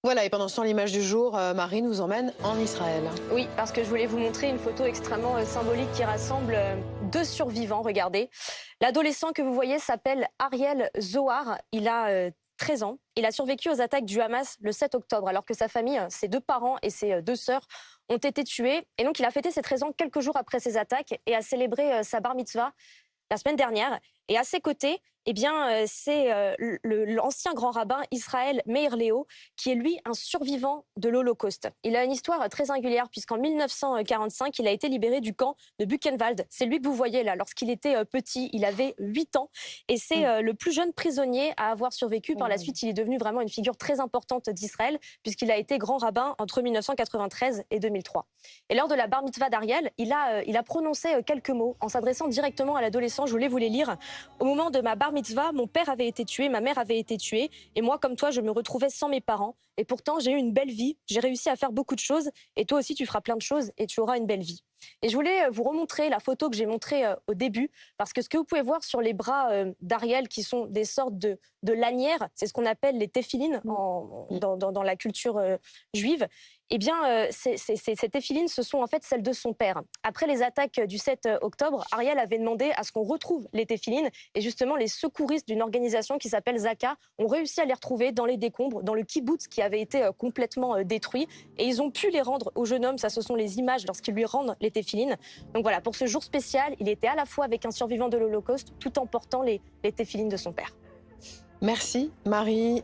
Voilà, et pendant ce temps, l'image du jour, Marie nous emmène en Israël. Oui, parce que je voulais vous montrer une photo extrêmement symbolique qui rassemble deux survivants. Regardez. L'adolescent que vous voyez s'appelle Ariel Zohar. Il a 13 ans. Il a survécu aux attaques du Hamas le 7 octobre, alors que sa famille, ses deux parents et ses deux sœurs, ont été tués. Et donc, il a fêté ses 13 ans quelques jours après ces attaques et a célébré sa bar mitzvah la semaine dernière. Et à ses côtés, c'est l'ancien grand rabbin Israël Meir Léo, qui est lui un survivant de l'Holocauste. Il a une histoire très singulière, puisqu'en 1945, il a été libéré du camp de Buchenwald. C'est lui que vous voyez là. Lorsqu'il était petit, il avait 8 ans. Et c'est le plus jeune prisonnier à avoir survécu. Par la suite, il est devenu vraiment une figure très importante d'Israël, puisqu'il a été grand rabbin entre 1993 et 2003. Et lors de la bar mitzvah d'Ariel, il a prononcé quelques mots en s'adressant directement à l'adolescent. Je voulais vous les lire. Au moment de ma bar mitzvah, mon père avait été tué, ma mère avait été tuée. Et moi, comme toi, je me retrouvais sans mes parents. Et pourtant, j'ai eu une belle vie. J'ai réussi à faire beaucoup de choses. Et toi aussi, tu feras plein de choses et tu auras une belle vie. Et je voulais vous remontrer la photo que j'ai montrée au début. Parce que ce que vous pouvez voir sur les bras d'Ariel, qui sont des sortes de lanières, c'est ce qu'on appelle les téphilines dans la culture juive. Ces téphilines, ce sont en fait celles de son père. Après les attaques du 7 octobre, Ariel avait demandé à ce qu'on retrouve les téphilines. Et justement, les secouristes d'une organisation qui s'appelle Zaka ont réussi à les retrouver dans les décombres, dans le kibboutz qui avait été complètement détruit. Et ils ont pu les rendre au jeune homme. Ça, ce sont les images lorsqu'ils lui rendent les téphilines. Donc voilà, pour ce jour spécial, il était à la fois avec un survivant de l'Holocauste, tout en portant les téphilines de son père. Merci, Marie.